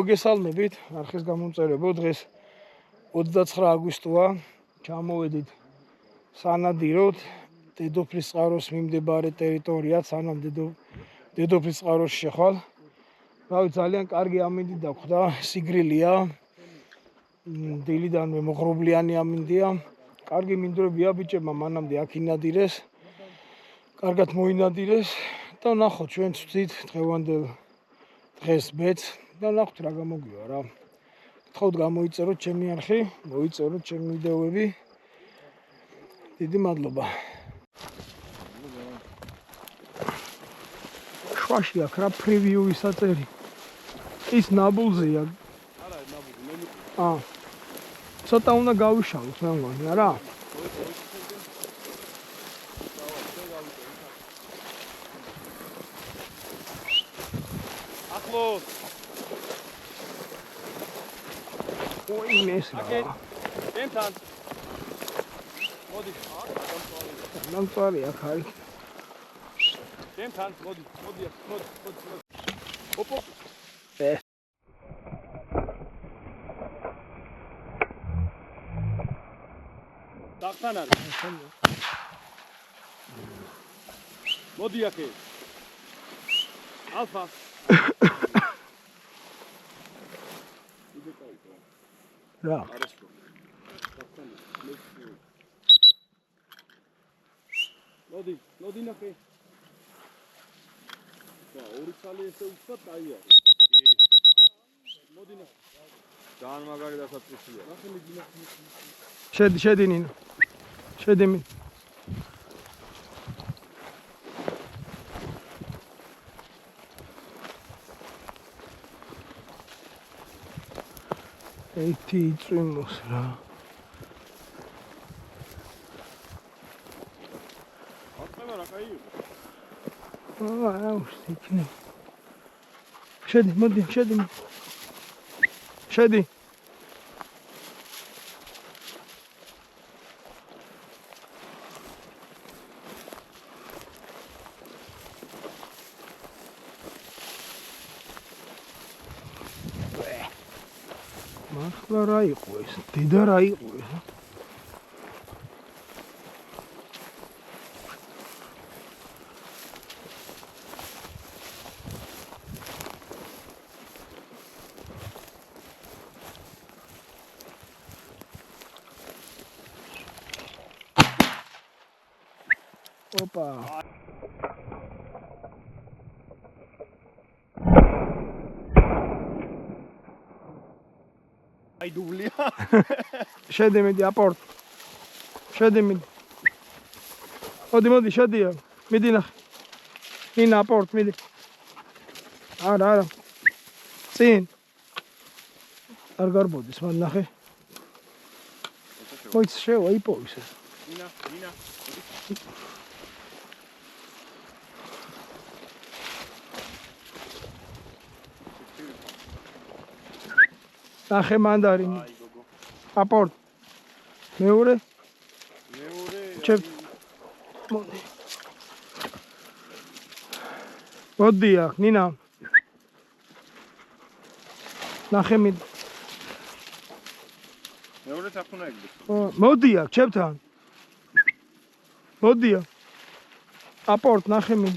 მოგესალმებით, არხის გამომწერებო, დღეს 29 აგვისტოა, ჩამოვედით სანადიროდ, დედოფლის წყაროს მიმდებარე ტერიტორიად, სანამ დედოფლის წყაროში შეხვალ. რავი, ძალიან კარგი ამინდი დაგვხდა, სიგრილია, დილიდანვე მოღრუბლიანი ამინდია. კარგი მინდვრებია ბიჭებმა, მანამდე აქ ინადირეს, კარგად მოინადირეს და ნახოთ, ჩვენ ვწვდით დღევანდელ დღეს ბედს და ნახოთ რა გამოგვივა რა. გთხოვთ გამოიწეროთ ჩემი არხი, მოიწეროთ ჩემი ვიდეოები. დიდი მადლობა. შვაში აქ რა პრევიუი საწერი. ის ნაბულზეა. არა, ნაბულზე. ცოტა უნდა გავიშალოთ, მე მგონი, არა? ახლოს. ой, მეს რა. ენთან. მოდი, დამწვარი აქ არის. ენთან, მოდი. ოპ. დახთან არის. მოდი აქე. ალფა. რა. მოდი ნახე. და ორი ცალი ესე უცხო ტაი არის. მოდი ნახე. ძალიან მაგარი დასაწყისია. ნახე მიდი. შედი ნინო. შედი მი. ეთი იწვიმოს რა. აკმება რა кайია. იქნებ. შედი, მოდი, შედი. შედი. მართლა რა იყო ეს? დედა რა იყო ეს? ოპა. აი დუბლია. შედი მიდი აპორტ. შედი მიდი. მოდი შედია. მიდი ნახე. ინა აპორტ მიდი. არა. წინ. არ გარბოდის მან ნახე. მოიც შევა იპოვის ეს. ინა. ნახე მანდარინი. აპორტ. მეორე. ჩემ. მოდი აქ, ნინა. ნახე მი. მეორე თაფუნა ეგ. მოდი აქ, ჩემთან. მოდი აქ. აპორტ ნახე მი.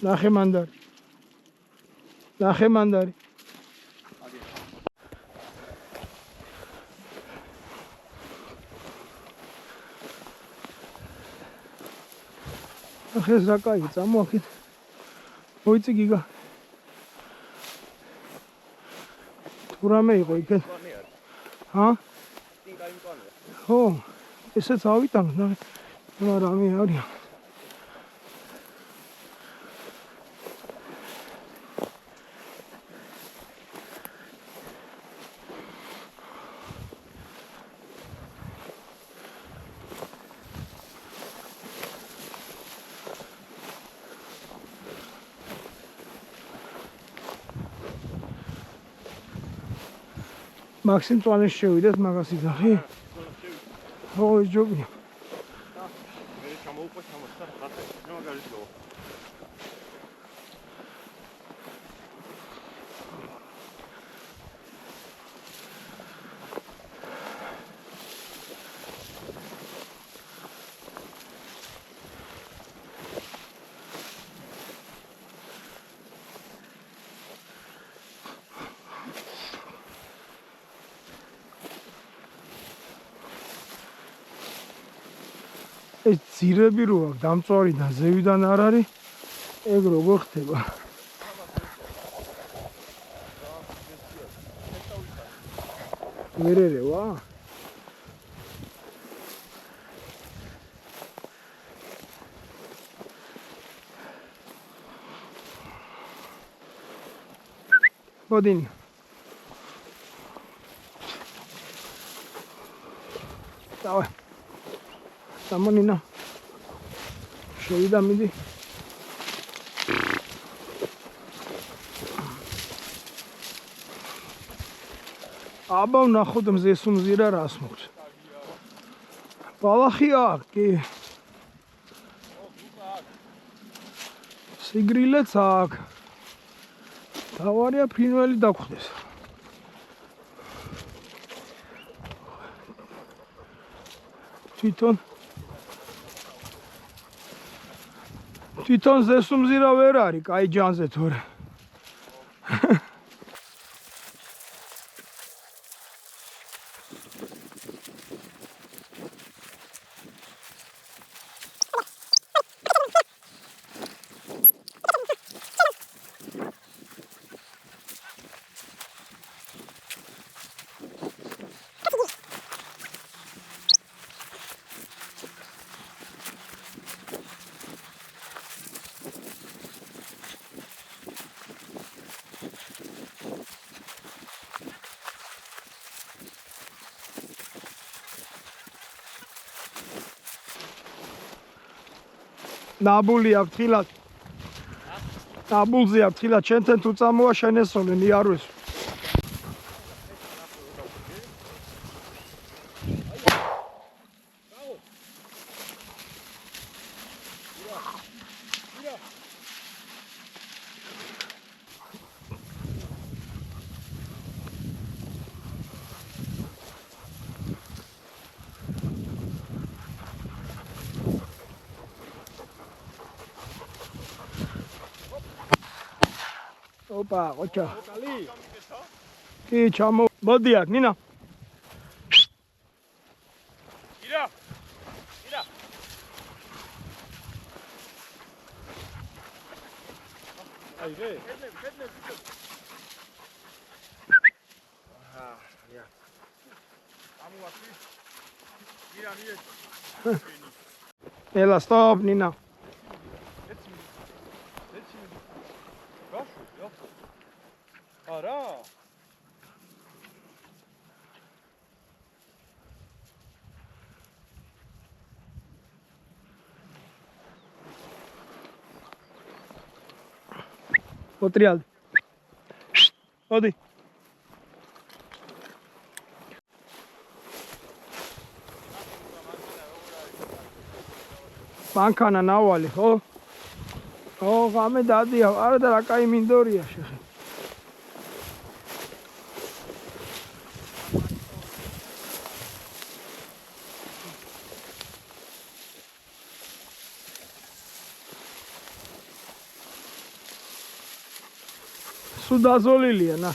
ნახე მანდარი. ნახე ეს რა კაი წამოაქეთ. მოიწი გიგა. თუ რამე იყო იქეთ? ჰა? ტინკაი მკვანია. ხო, ესეც ავიტანოთ, ნახე. რამე არის. Максим туалет შევიდეთ მაგას იძახი. ხო, ის ჯობია. მე ჩამოუყვა ჩამოსა, რა მაგარი სლოვა. ეს ძირები რო აქვს დამწვარიდან ზევიდან არ არის ეგ როგორ ხდება ვერერევა Bodin. Давай. Самонина. Შევიდა მიდი. აბა ვნახოთ მზეს უმზირა რას მოხდა. ბალახია კი. სიგრილეც აქვს. თავარია ფრინველი დაგხვდეს. თვითონ ზესუმზირა ვერ არის, კაი ჯანზე თორე. ნაბულია ფრთხილად. ნაბულზეა ფრთხილად შენთან თუ წამოვა შენესოლე ნიარვეს. Opa, ocha. Კი, ჩამო. მოდი აქ, ნინა. ირა. ირა. აი რე. კედლები. აჰა, ია. ამოაქვი. ირა, ირა. ელა, stop, ნინა. არა Potrial. მოდი. მანქანა ნავალი, ხო? ო, ღამე დადია, არა და რა კაი მინდორია შეხე. Sudazolilija, na.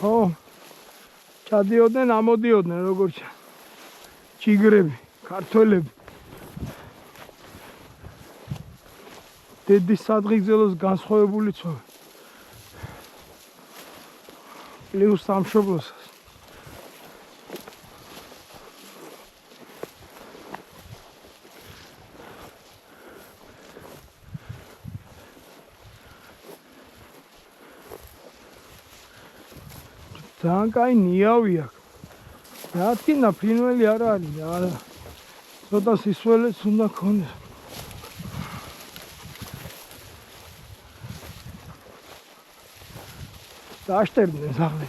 Ho, ჩადიოდნენ, ამოდიოდნენ, როგორც ჩიგრები, ქართველები. დედის სადღიგრძელოს განსხვავებული ცხოველი. Ლიუს სამშობლოს. ძალიან კაი ნიავი აქვს. რა თქმა ფრინველი არ არის, არა. ცოტა სისველეც უნდა ქონდეს. დაშტერდნენ სახლი.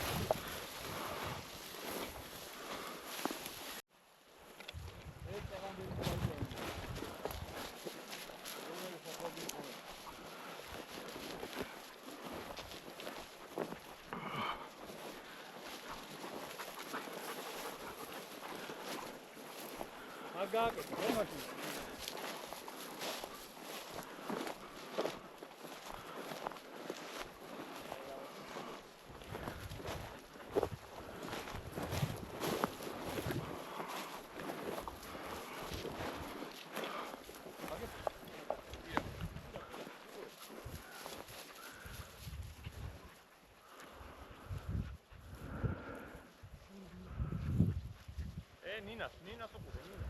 ნინას უყურე, ნინა.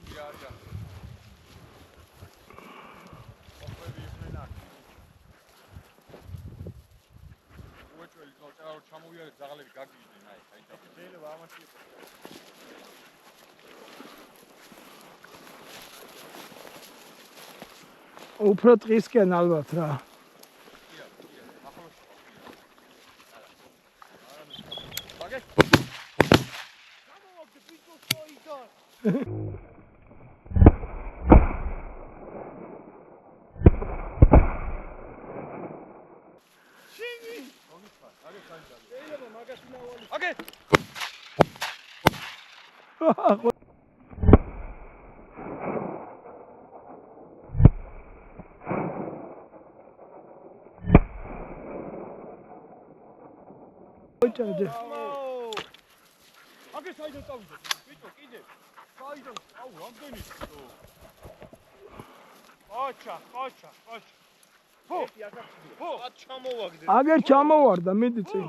ია. ოფები იყვნენ აქ. უეჭველი წავწერა რომ ჩამოვიარეთ ზაღლები გაგიჟდნენ, აი შეიძლება ამაში იყოს. უფრო ტყისკენ ალბათ რა. აგე საიდან წავიდე? ბიჭო, კიდე. საიდან? აუ, რამდენი? ოჩა. ხო, ჩამოვაგდე. აგერ ჩამოვარდა, მიდი წინ.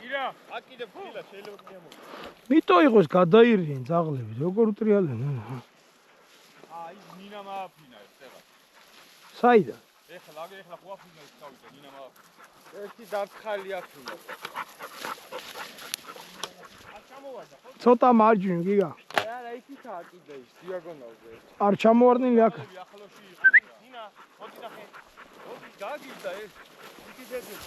ირა, აქ კიდე ფილა შეიძლება მიამოვიდე. მიტო იყოს გადაირიან ძაღლები, როგორ უტრიალენ. აი, ნინა მააფინა ეს წეღა. საიდან? ეხლა ხო აფინა ის წავიდე, ნინა მააფინა. ერთი დარცხალი აქვს უნდა. ცოტა მარჯვნივ გიგა. არა, იქითაა კიდე ის დიაგონალზე. არ ჩამოვარდნილი აქ. ახლოში ნინა, მოდი ნახე. მოდი გაგიზდა ეს. იქით ეძებ.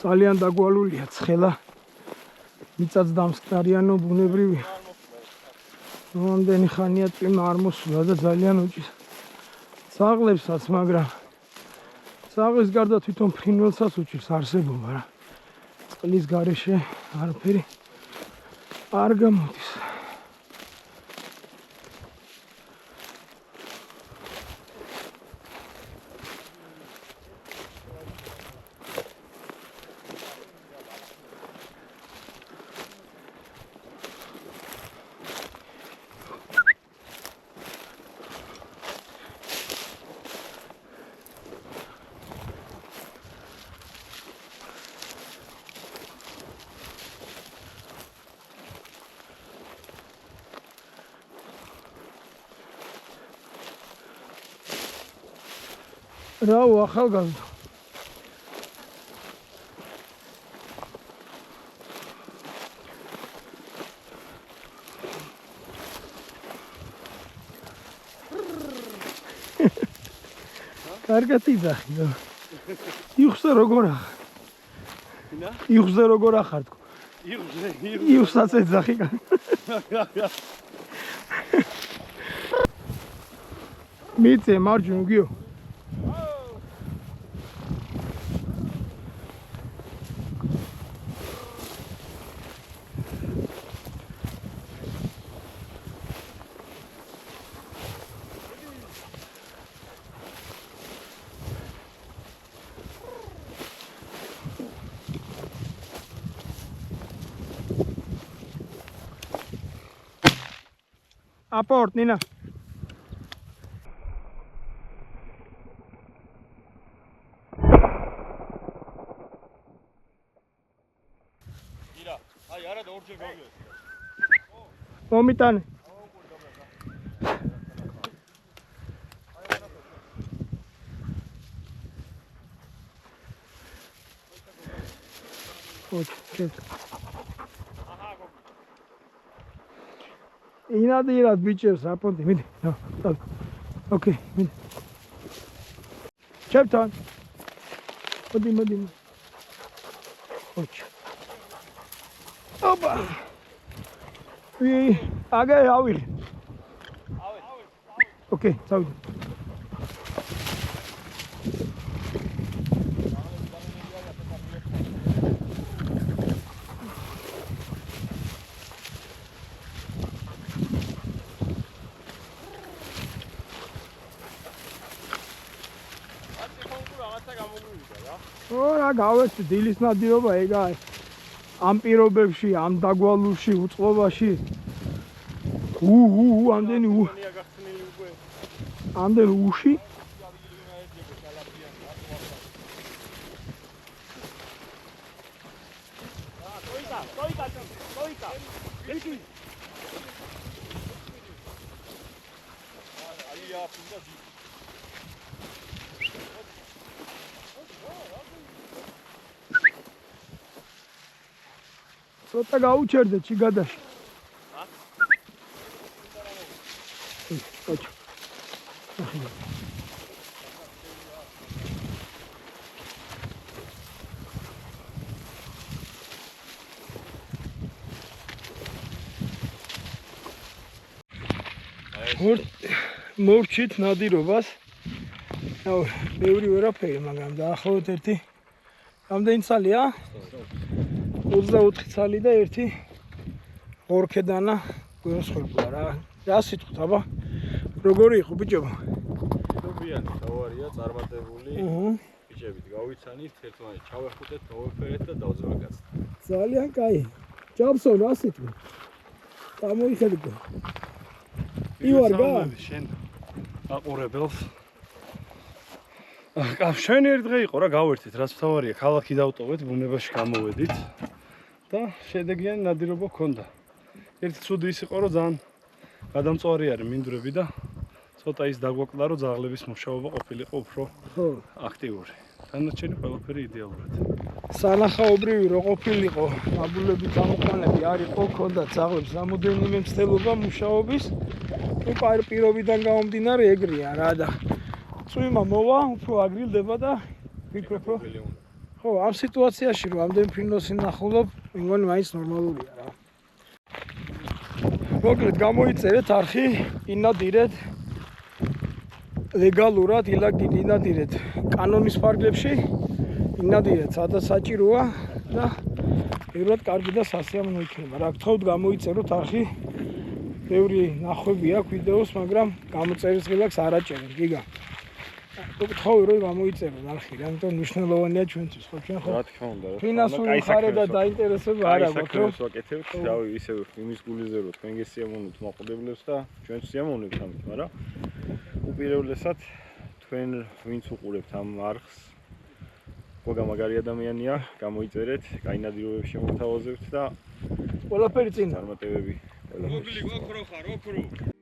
ძალიან დაგვალულია ცხელა. მიწაც დამსკნარიანო ბუნებრივი. რამდენი ხანია წვიმა არ მოსულა და ძალიან უჭირს ძაღლებსაც, მაგრამ ძაღლის გარდა თვითონ ფრინველსაც უჭირს არსებობა რა. წყლის გარეშე არაფერი არ გამოდის. რაო ახალგაზრდა კარგად იძახი და იხსე როგორ ახარ? იხსე როგორ ახარ თქო? იხსაც ეძახი. მიწე მარჯვნივ გიო. Aport, Nina. ირა, აი არა და ორჯერ გავიარე. მომიტანე. ოჩ. ინადირად ბიჭებს აპონტი, მიდი. ოკეი, მიდი. ჩემთან. მოდი. ოჩ. ოპა. აგე ავიღე. ოკეი, წავიდე. რა გავეცი დილის ნადირობა ეგაა. ამ პირობებში, ამ დაგვალულში, უწყობაში ამდენი ამდენ უში ცოტა გაუჩერდე ჩიგადაში. ოჩ. მორჩით ნადირობას. აუ, ბევრი ვერაფერი, მაგრამ დაახლოებით ერთი რამდენი ცალია? 24 ცალი და ერთი ორქედანა გვერდსხერბლა რა. რა სიტყვით აბა? როგორი იყო ბიჭებო? ნებიანი, თავარია, წარმატებული. ბიჭებით გავიცანით, ერთმანეთს ჩავეხუტეთ, მოვეფერეთ და დავძრაგაც. ძალიან კაი. ჯაბსო, რა სიტყვი? გამოიხედე. ივარგა? შენ აყურებელს. შენ ერთ დღე იყო რა გავერთეთ, რაც თავარია, ქალაქი დავტოვეთ, ბუნებაში გამოვედით და შედეგიანი ნადირობა ჰქონდა. ერთი ცუდი ის იყო, რომ ძალიან გადამწვარი არის მინდვრები და ცოტა ის დაგვაკლა, რომ ძაღლების მუშაობა ყოფილიყო უფრო აქტიური. დანარჩენი ყველაფერი იდეალურად. სანახაობრივი რო ყოფილიყო, აბულები გამოყენები არ იყო, ჰქონდა ძაღლებს რამოდენიმე მცდელობა მუშაობის. პირობიდან გამომდინარე ეგრეა რა და წვიმა მოვა, უფრო აგრილდება და ვფიქრობ, რომ ხო, ამ სიტუაციაში რომ ამდენ ფრინველს ნახულობ, მგონი მაინც ნორმალურია რა. მოკლედ გამოიწერეთ არხი, ინადირეთ ლეგალურად, ინადირეთ კანონის ფარგლებში, ინადირეთ სადაც საჭიროა და პირველად კარგი და სასიამოვნო იქნება. რა გთხოვთ გამოიწეროთ არხი. ბევრი ნახვები აქვს ვიდეოს, მაგრამ გამოწერის ღილაკს არ აჭერენ, გიგა. გთხოვი რომ გამოიწეროთ არხი, რამიტომ მნიშვნელოვანია ჩვენთვის, ხო ჩვენ ხო? რა თქმა უნდა, რა. ფინანსური ხარე და დაინტერესება არ აქვს, ხო? ვაკეთებთ, რავი, ისე იმის გულიზე რომ თქვენ გესიამოვნებთ მაყურებლებს და ჩვენ სიამოვნებთ ამით, მაგრამ უპირველესად თქვენ ვინც უყურებთ ამ არხს, გოგა მაგარი ადამიანია, გამოიწერეთ, კაი ნადირობებში მოგთავაზებთ და ყველაფერი წინა. წარმატებები. მოკლი გვაქვს რო ხარ, ოქრო.